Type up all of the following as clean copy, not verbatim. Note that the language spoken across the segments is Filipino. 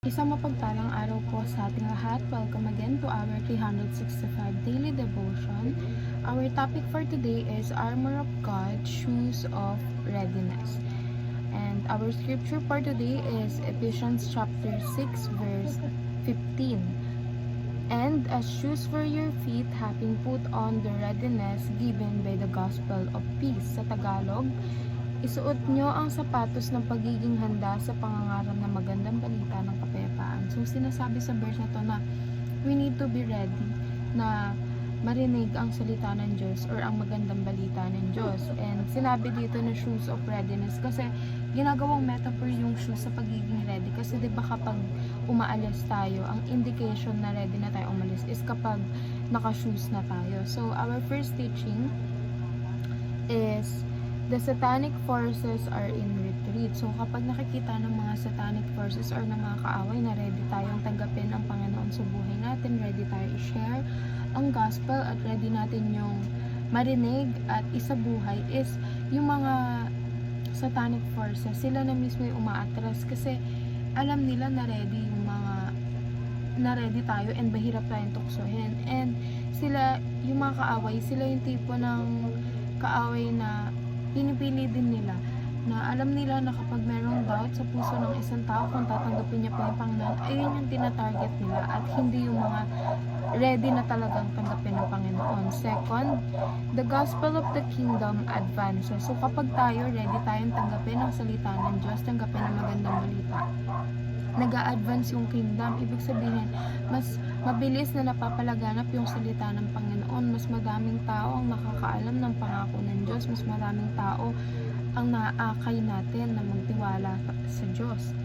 Isang mapagpalang araw po sa ating lahat. Welcome again to our 365 Daily Devotion. Our topic for today is Armor of God, Shoes of Readiness. And our scripture for today is Ephesians chapter 6 verse 15. And as shoes for your feet, having put on the readiness given by the gospel of peace. Sa Tagalog, isuot nyo ang sapatos ng pagiging handa sa pangangaral na magandang balita ng kapayapaan. So, sinasabi sa verse na to na we need to be ready na marinig ang salita ng Diyos or ang magandang balita ng Diyos. And sinabi dito na shoes of readiness kasi ginagawang metaphor yung shoes sa pagiging ready. Kasi diba kapag umaalis tayo, ang indication na ready na tayo umalis is kapag naka-shoes na tayo. So, our first teaching is the satanic forces are in retreat. So, kapag nakikita ng mga satanic forces or ng mga kaaway na ready tayong tanggapin ang Panginoon sa buhay natin, ready tayo i-share ang gospel at ready natin yung marinig at isabuhay is yung mga satanic forces. Sila na mismo yung umaatras kasi alam nila na ready yung mga na ready tayo and mahirap tayong tuksohin. And sila, yung mga kaaway, sila yung tipo ng kaaway na pinipili din nila na alam nila na kapag merong doubt sa puso ng isang tao kung tatanggapin niya pa yung Panginoon, ayun yung tinatarget nila at hindi yung mga ready na talagang tanggapin ng Panginoon. Second, the gospel of the kingdom advances. So kapag tayo ready tayong tanggapin ang salita ng Diyos, tanggapin ang magandang balita, nag-a-advance yung kingdom. Ibig sabihin, mas mabilis na napapalaganap yung salita ng Panginoon. Mas madaming tao ang nakakaalam ng pangako ng Diyos. Mas maraming tao ang naaakay natin na magtiwala sa Diyos.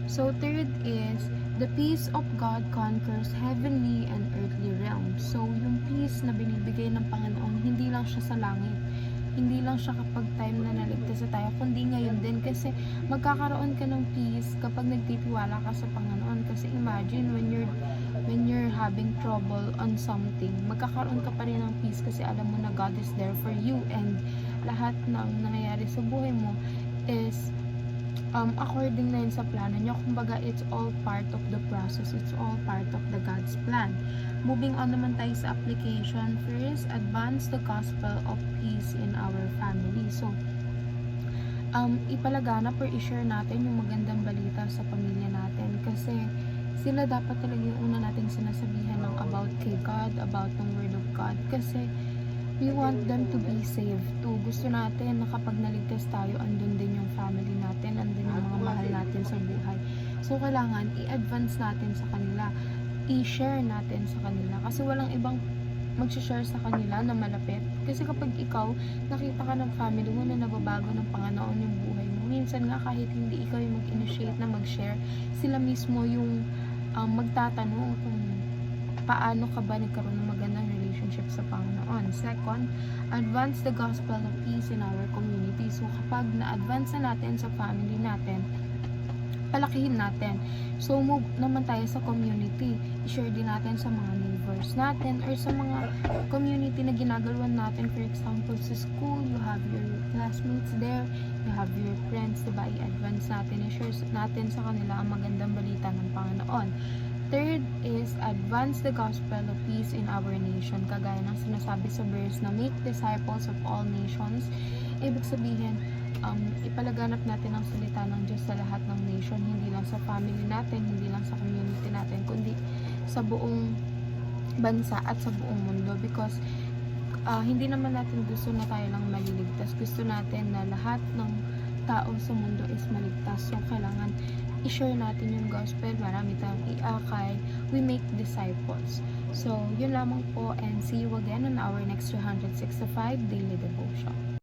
So, third is, the peace of God conquers heavenly and earthly realms. So, yung peace na binibigay ng Panginoon, hindi lang siya sa langit. Hindi lang siya kapag time na naligtas na tayo, kundi ngayon din kasi magkakaroon ka ng peace kapag nagtitiwala ka sa Panginoon. Kasi imagine when you're having trouble on something, magkakaroon ka pa rin ng peace kasi alam mo na God is there for you and lahat ng nangyayari sa buhay mo is according na yun sa plano niya. Kumbaga, it's all part of the process. It's all part of the God's plan. Moving on naman tayo sa application. First, advance the gospel of peace in our family. So, ipalaganap or i-share natin yung magandang balita sa pamilya natin kasi sila dapat talaga yung una nating sinasabihan ng about kay God, about ng Word of God kasi we want them to be saved too. Gusto natin na kapag naligtas tayo, andun din yung family natin, andun yung mga mahal natin sa buhay. So, kailangan i-advance natin sa kanila, i-share natin sa kanila. Kasi walang ibang mag-share sa kanila na malapit. Kasi kapag ikaw, nakita ka ng family mo na nababago ng Panginoon yung buhay mo, minsan nga kahit hindi ikaw yung mag-initiate na mag-share, sila mismo yung magtatanong kung paano ka ba nagkaroon ng magandang relationship sa Panginoon. Second, advance the gospel of peace in our community. So, kapag na-advance na natin sa family natin, palakihin natin. So, move naman tayo sa community. I-share din natin sa mga neighbors natin or sa mga community na ginagalawan natin. For example, sa school, you have your classmates there, you have your friends, diba? I-advance natin, i-share natin sa kanila ang magandang balita ng Panginoon. Third is advance the gospel of peace in our nation. Kagaya ng sinasabi sa verse na make disciples of all nations. Ibig sabihin, ipalaganap natin ang salita ng Diyos sa lahat ng nation, hindi lang sa family natin, hindi lang sa community natin, kundi sa buong bansa at sa buong mundo because hindi naman natin gusto na tayo lang maliligtas. Gusto natin na lahat ng tao sa mundo is maligtas. So, kailangan i-share natin yung gospel, marami tayong iakay, we make disciples. So, yun lamang po and see you again on our next 365 Daily Devotion.